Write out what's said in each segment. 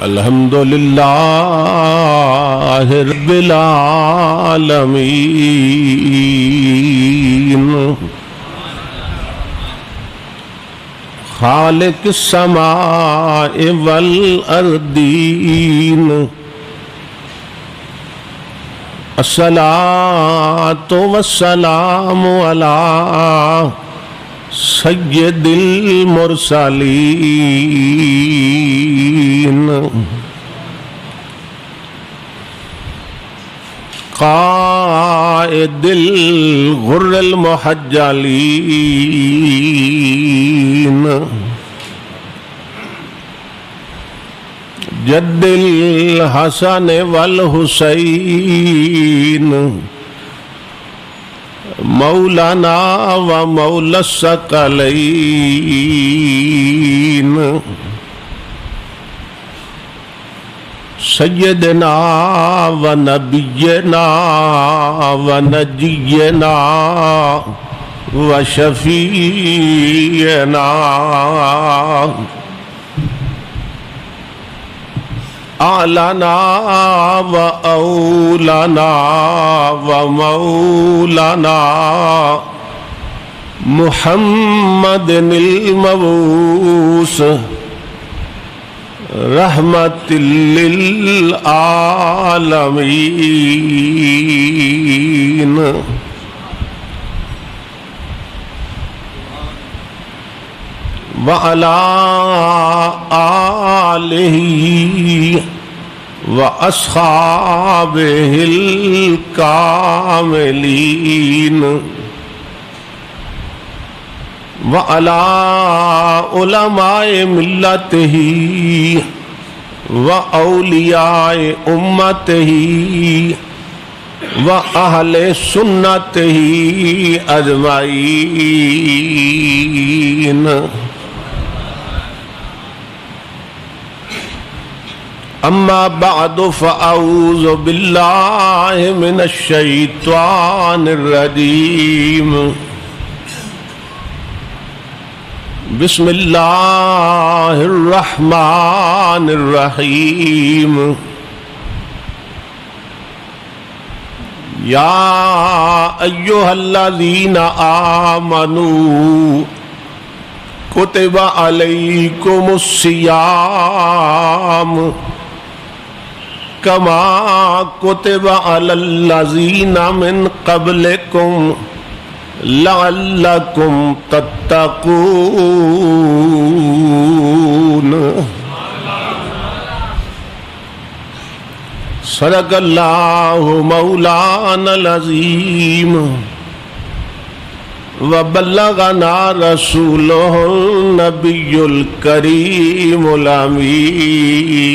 الحمد للہ رب العالمین خالق السماء والأرضین الصلاة والسلام علی سید المرسلین قائد الغر المحجلین جد الحسن والحسین مولانا و مولا الثقلین سیدنا و نبینا و نجینا و شفیعنا اعلنا و اولانا و مولانا محمد المبعوث رحمت للعالمین وعلى آلہ وأصحابہ الکاملین وعلى علماء ملتہ وأولیاء امتہ وأہل سنتہ اجمعین اما بعد فاعوذ باللہ من الشیطان الرجیم بسم اللہ الرحمن الرحیم یا ایہا الذین آمنوا کتب علیکم الصیام کما کتب علی الذین من قبلکم لعلکم تتقون صدق اللہ مولانا العظیم وبلغنا رسولہ النبی الکریم الامین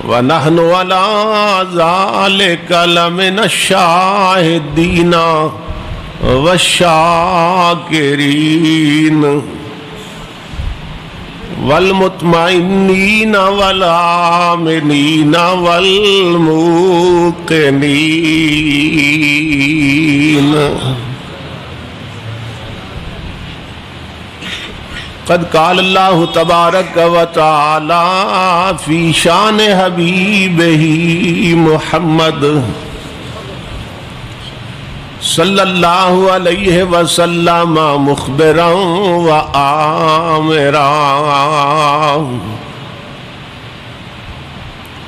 ونحن علی ذلک لمن الشاہدین والشاکرین والمطمئنین والآمنین والموقنین قد قال اللہ تبارک و تعالی فی شان حبیبہ محمد صلی اللہ علیہ وسلم مخبرا و آمرا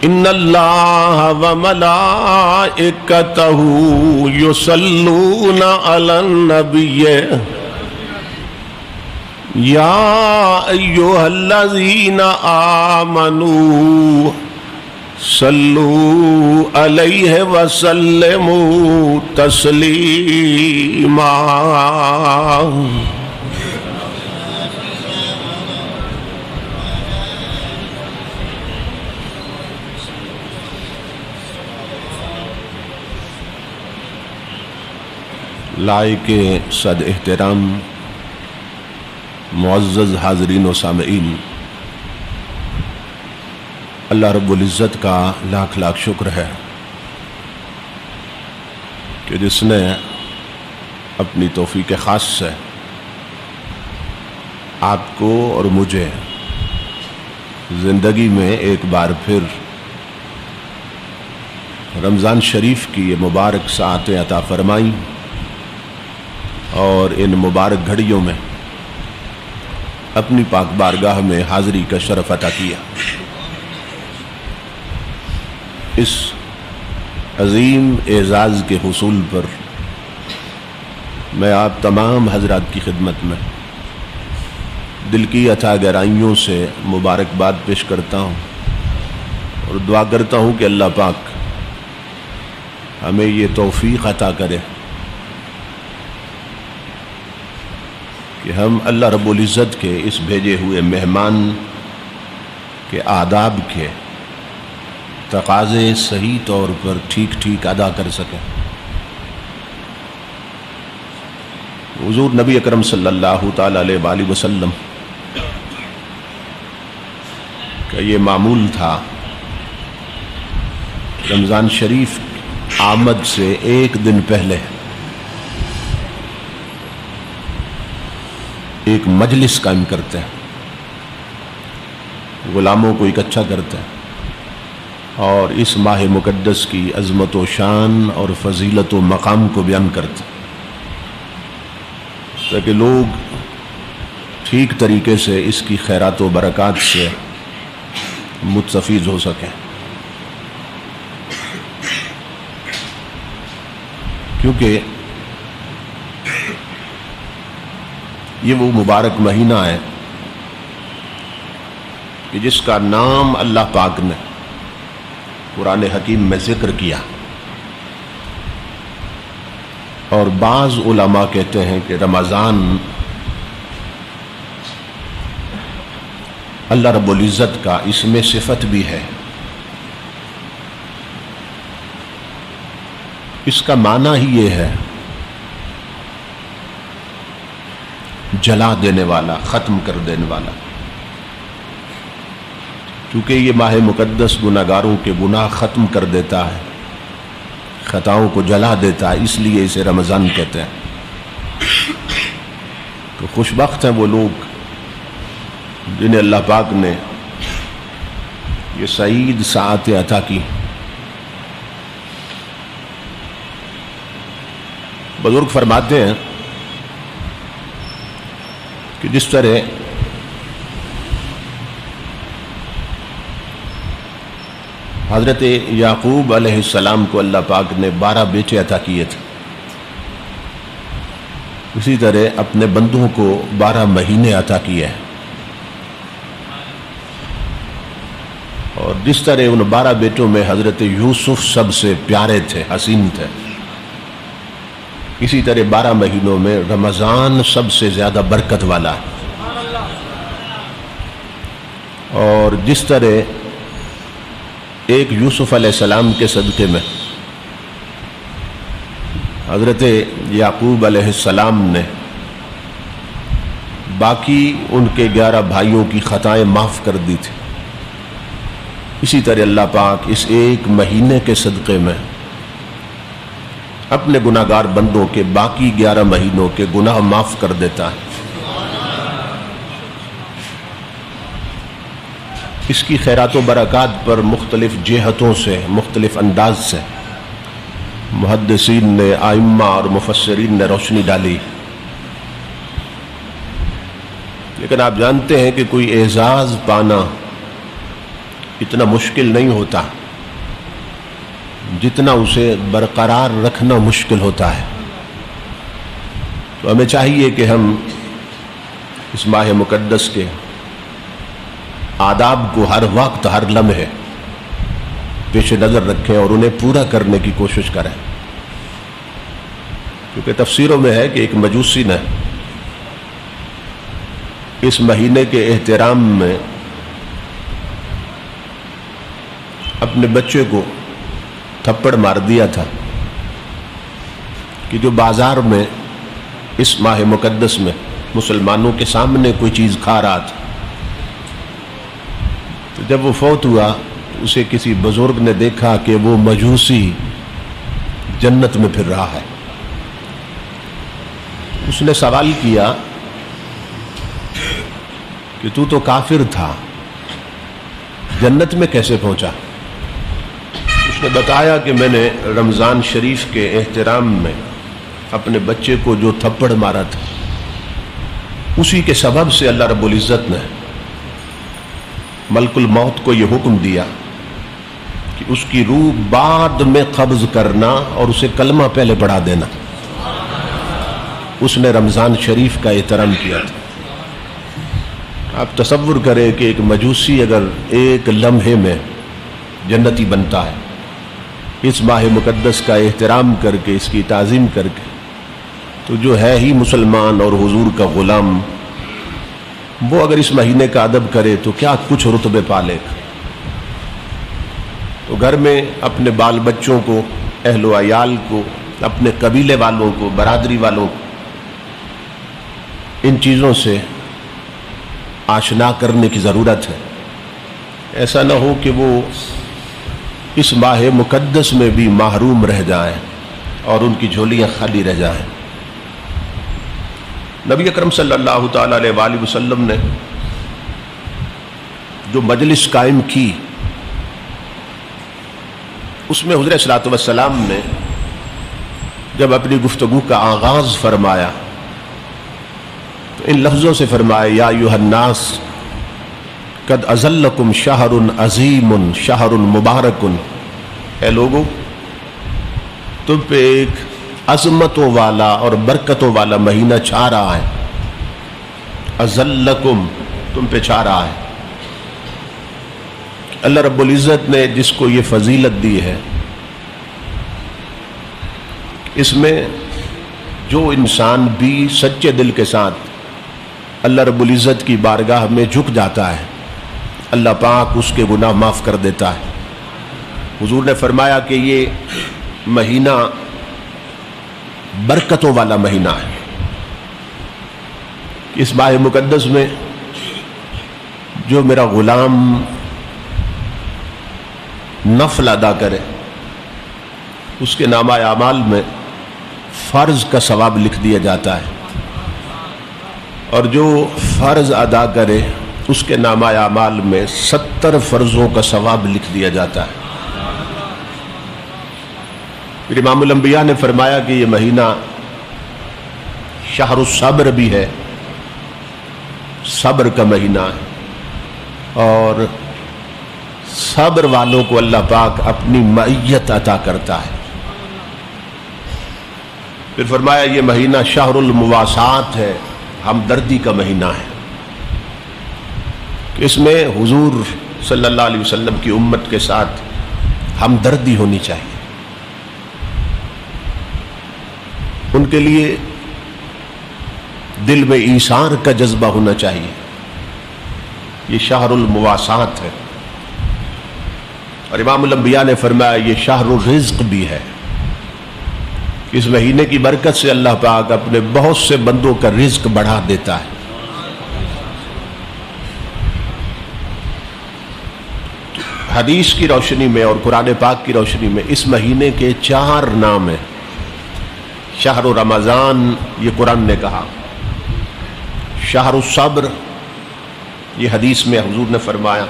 ان اللہ و ملائکتہ یصلون علی النبی یا ایہا الذین آمنوا صلو علیہ وسلموا تسلیما لائق صد احترام معزز حاضرین و سامعین، اللہ رب العزت کا لاکھ لاکھ شکر ہے کہ جس نے اپنی توفیق خاص سے آپ کو اور مجھے زندگی میں ایک بار پھر رمضان شریف کی یہ مبارک ساعتیں عطا فرمائیں اور ان مبارک گھڑیوں میں اپنی پاک بارگاہ میں حاضری کا شرف عطا کیا۔ اس عظیم اعزاز کے حصول پر میں آپ تمام حضرات کی خدمت میں دل کی عطا گہرائیوں سے مبارکباد پیش کرتا ہوں اور دعا کرتا ہوں کہ اللہ پاک ہمیں یہ توفیق عطا کرے کہ ہم اللہ رب العزت کے اس بھیجے ہوئے مہمان کے آداب کے تقاضے صحیح طور پر ٹھیک ٹھیک ادا کر سکیں۔ حضور نبی اکرم صلی اللہ تعالی علیہ وآلہ وسلم کا یہ معمول تھا، رمضان شریف آمد سے ایک دن پہلے ایک مجلس قائم کرتے ہیں، غلاموں کو اکٹھا کرتے ہیں اور اس ماہ مقدس کی عظمت و شان اور فضیلت و مقام کو بیان کرتے ہیں تاکہ لوگ ٹھیک طریقے سے اس کی خیرات و برکات سے مستفید ہو سکیں، کیونکہ یہ وہ مبارک مہینہ ہے کہ جس کا نام اللہ پاک نے قرآن حکیم میں ذکر کیا، اور بعض علماء کہتے ہیں کہ رمضان اللہ رب العزت کا اسم صفت بھی ہے۔ اس کا معنی ہی یہ ہے جلا دینے والا، ختم کر دینے والا، کیونکہ یہ ماہ مقدس گناہگاروں کے گناہ ختم کر دیتا ہے، خطاؤں کو جلا دیتا ہے، اس لیے اسے رمضان کہتے ہیں۔ تو خوش بخت ہیں وہ لوگ جنہیں اللہ پاک نے یہ سعید ساعتیں عطا کی۔ بزرگ فرماتے ہیں کہ جس طرح حضرت یعقوب علیہ السلام کو اللہ پاک نے 12 بیٹے عطا کیے تھے، اسی طرح اپنے بندوں کو 12 مہینے عطا کیے ہیں، اور جس طرح ان 12 بیٹوں میں حضرت یوسف سب سے پیارے تھے، حسین تھے، اسی طرح 12 مہینوں میں رمضان سب سے زیادہ برکت والا ہے، اور جس طرح ایک یوسف علیہ السلام کے صدقے میں حضرت یعقوب علیہ السلام نے باقی ان کے 11 بھائیوں کی خطائیں معاف کر دی تھی، اسی طرح اللہ پاک اس ایک مہینے کے صدقے میں اپنے گناہگار بندوں کے باقی 11 مہینوں کے گناہ معاف کر دیتا ہے۔ اس کی خیرات و برکات پر مختلف جہتوں سے، مختلف انداز سے محدثین نے، ائمہ اور مفسرین نے روشنی ڈالی، لیکن آپ جانتے ہیں کہ کوئی اعزاز پانا اتنا مشکل نہیں ہوتا جتنا اسے برقرار رکھنا مشکل ہوتا ہے۔ تو ہمیں چاہیے کہ ہم اس ماہ مقدس کے آداب کو ہر وقت، ہر لمحے پیش نظر رکھیں اور انہیں پورا کرنے کی کوشش کریں، کیونکہ تفسیروں میں ہے کہ ایک مجوسی نے اس مہینے کے احترام میں اپنے بچے کو تھپڑ مار دیا تھا کہ جو بازار میں اس ماہ مقدس میں مسلمانوں کے سامنے کوئی چیز کھا رہا تھا، تو جب وہ فوت ہوا اسے کسی بزرگ نے دیکھا کہ وہ مجوسی جنت میں پھر رہا ہے۔ اس نے سوال کیا کہ تو کافر تھا، جنت میں کیسے پہنچا؟ اس نے بتایا کہ میں نے رمضان شریف کے احترام میں اپنے بچے کو جو تھپڑ مارا تھا، اسی کے سبب سے اللہ رب العزت نے ملک الموت کو یہ حکم دیا کہ اس کی روح بعد میں قبض کرنا اور اسے کلمہ پہلے پڑھا دینا۔ اس نے رمضان شریف کا احترام کیا تھا۔ آپ تصور کریں کہ ایک مجوسی اگر ایک لمحے میں جنتی بنتا ہے، اس ماہ مقدس کا احترام کر کے، اس کی تعظیم کر کے، تو جو ہے ہی مسلمان اور حضور کا غلام، وہ اگر اس مہینے کا ادب کرے تو کیا کچھ رتبے پالے گا۔ تو گھر میں اپنے بال بچوں کو، اہل و عیال کو، اپنے قبیلے والوں کو، برادری والوں کو ان چیزوں سے آشنا کرنے کی ضرورت ہے۔ ایسا نہ ہو کہ وہ اس ماہ مقدس میں بھی محروم رہ جائیں اور ان کی جھولیاں خالی رہ جائیں۔ نبی اکرم صلی اللہ تعالی علیہ وآلہ وسلم نے جو مجلس قائم کی، اس میں حضرت صلی اللہ علیہ وسلم نے جب اپنی گفتگو کا آغاز فرمایا تو ان لفظوں سے فرمایا، یا ایھا الناس قد اظلکم شہر عظیم شہر مبارک، اے لوگو تم پہ ایک عظمتوں والا اور برکتوں والا مہینہ چھا رہا ہے۔ اظلکم، تم پہ چھا رہا ہے۔ اللہ رب العزت نے جس کو یہ فضیلت دی ہے، اس میں جو انسان بھی سچے دل کے ساتھ اللہ رب العزت کی بارگاہ میں جھک جاتا ہے، اللہ پاک اس کے گناہ معاف کر دیتا ہے۔ حضور نے فرمایا کہ یہ مہینہ برکتوں والا مہینہ ہے۔ اس ماہ مقدس میں جو میرا غلام نفل ادا کرے، اس کے نامہ اعمال میں فرض کا ثواب لکھ دیا جاتا ہے، اور جو فرض ادا کرے اس کے نامہ اعمال میں 70 فرضوں کا ثواب لکھ دیا جاتا ہے۔ پھر امام الانبیاء نے فرمایا کہ یہ مہینہ شہر الصبر بھی ہے، صبر کا مہینہ ہے، اور صبر والوں کو اللہ پاک اپنی معیت عطا کرتا ہے۔ پھر فرمایا یہ مہینہ شہر المواسات ہے، ہمدردی کا مہینہ ہے۔ اس میں حضور صلی اللہ علیہ وسلم کی امت کے ساتھ ہمدردی ہونی چاہیے، ان کے لیے دل میں ایثار کا جذبہ ہونا چاہیے۔ یہ شہر المواسات ہے، اور امام الانبیاء نے فرمایا یہ شہر الرزق بھی ہے۔ اس مہینے کی برکت سے اللہ پاک اپنے بہت سے بندوں کا رزق بڑھا دیتا ہے۔ حدیث کی روشنی میں اور قرآن پاک کی روشنی میں اس مہینے کے 4 نام ہیں۔ شہر رمضان، یہ قرآن نے کہا۔ شہر الصبر، یہ حدیث میں حضور نے فرمایا۔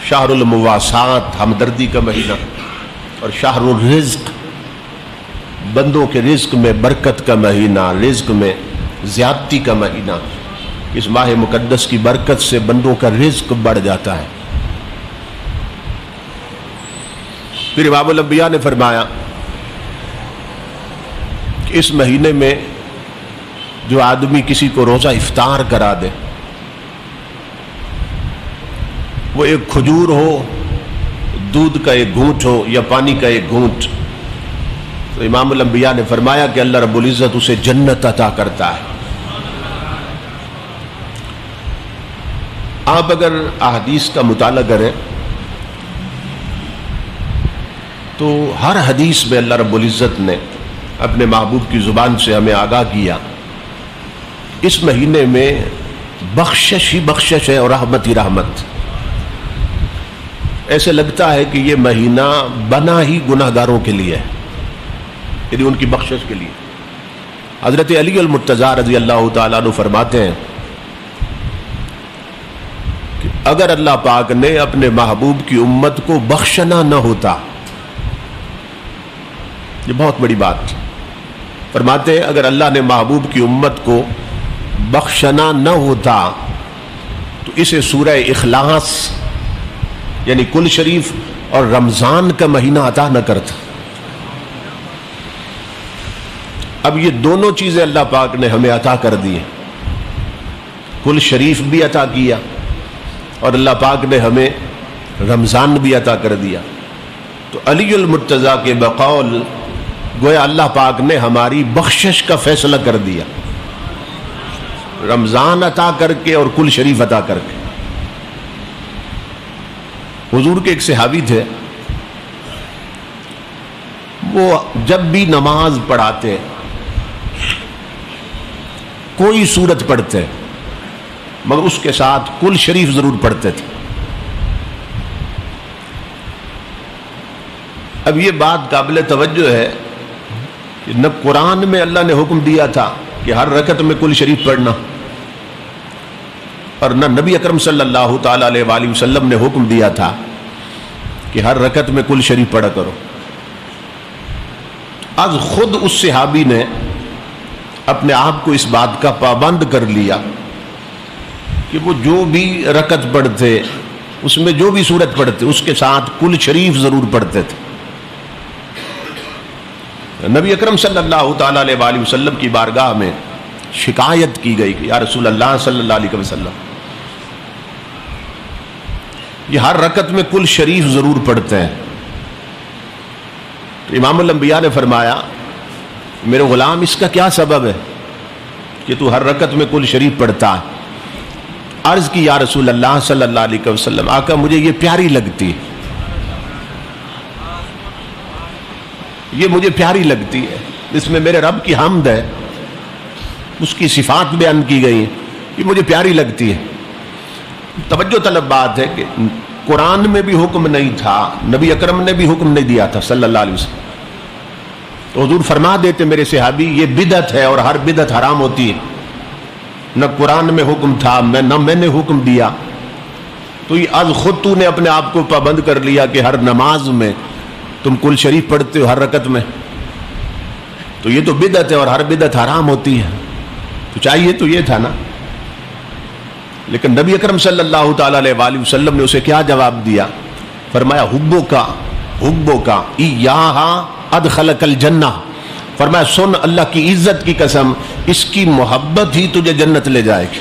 شہر المواسات، ہمدردی کا مہینہ، اور شہر الرزق، بندوں کے رزق میں برکت کا مہینہ، رزق میں زیادتی کا مہینہ۔ اس ماہ مقدس کی برکت سے بندوں کا رزق بڑھ جاتا ہے۔ پھر امام الانبیاء نے فرمایا کہ اس مہینے میں جو آدمی کسی کو روزہ افطار کرا دے، وہ ایک کھجور ہو، دودھ کا ایک گھونٹ ہو، یا پانی کا ایک گھونٹ، تو امام الانبیاء نے فرمایا کہ اللہ رب العزت اسے جنت عطا کرتا ہے۔ آپ اگر احادیث کا مطالعہ کریں تو ہر حدیث میں اللہ رب العزت نے اپنے محبوب کی زبان سے ہمیں آگاہ کیا، اس مہینے میں بخشش ہی بخشش ہے اور رحمت ہی رحمت۔ ایسے لگتا ہے کہ یہ مہینہ بنا ہی گناہ گاروں کے لیے ہے، یعنی ان کی بخشش کے لیے۔ حضرت علی المرتضیٰ رضی اللہ تعالیٰ عنہ فرماتے ہیں اگر اللہ پاک نے اپنے محبوب کی امت کو بخشنا نہ ہوتا، یہ بہت بڑی بات فرماتے ہیں، اگر اللہ نے محبوب کی امت کو بخشنا نہ ہوتا تو اسے سورہ اخلاص یعنی کل شریف اور رمضان کا مہینہ عطا نہ کرتا۔ اب یہ دونوں چیزیں اللہ پاک نے ہمیں عطا کر دی ہیں، کل شریف بھی عطا کیا اور اللہ پاک نے ہمیں رمضان بھی عطا کر دیا۔ تو علی المرتضیٰ کے بقول گویا اللہ پاک نے ہماری بخشش کا فیصلہ کر دیا، رمضان عطا کر کے اور کل شریف عطا کر کے۔ حضور کے ایک صحابی تھے، وہ جب بھی نماز پڑھاتے کوئی سورت پڑھتے مگر اس کے ساتھ کل شریف ضرور پڑھتے تھے۔ اب یہ بات قابل توجہ ہے کہ نہ قرآن میں اللہ نے حکم دیا تھا کہ ہر رکعت میں کل شریف پڑھنا، اور نہ نبی اکرم صلی اللہ تعالی علیہ وآلہ وسلم نے حکم دیا تھا کہ ہر رکعت میں کل شریف پڑھا کرو۔ آج خود اس صحابی نے اپنے آپ کو اس بات کا پابند کر لیا کہ وہ جو بھی رکعت پڑھتے اس میں جو بھی سورت پڑھتے اس کے ساتھ کل شریف ضرور پڑھتے تھے۔ نبی اکرم صلی اللہ تعالی علیہ وآلہ وسلم کی بارگاہ میں شکایت کی گئی کہ یا رسول اللہ صلی اللہ علیہ وسلم، یہ ہر رکعت میں کل شریف ضرور پڑھتے ہیں۔ تو امام الانبیاء نے فرمایا، میرے غلام اس کا کیا سبب ہے کہ تو ہر رکعت میں کل شریف پڑھتا ہے؟ عرض کی یا رسول اللہ صلی اللہ علیہ وسلم، آقا مجھے یہ پیاری لگتی ہے، یہ مجھے پیاری لگتی ہے، اس میں میرے رب کی حمد ہے، اس کی صفات بیان کی گئی ہیں، یہ مجھے پیاری لگتی ہے۔ توجہ طلب بات ہے کہ قرآن میں بھی حکم نہیں تھا، نبی اکرم نے بھی حکم نہیں دیا تھا صلی اللہ علیہ وسلم، تو حضور فرما دیتے میرے صحابی یہ بدعت ہے اور ہر بدعت حرام ہوتی ہے، نہ قرآن میں حکم تھا نہ میں نے حکم دیا، تو یہ از خود تو نے اپنے آپ کو پابند کر لیا کہ ہر نماز میں تم کل شریف پڑھتے ہو ہر رکعت میں، تو یہ تو بدعت ہے اور ہر بدعت حرام ہوتی ہے۔ تو چاہیے تو یہ تھا نا، لیکن نبی اکرم صلی اللہ تعالی علیہ وآلہ وسلم نے اسے کیا جواب دیا؟ فرمایا حبو کا ایہا ادخلک الجنہ، فرمایا سن اللہ کی عزت کی قسم، اس کی محبت ہی تجھے جنت لے جائے گی۔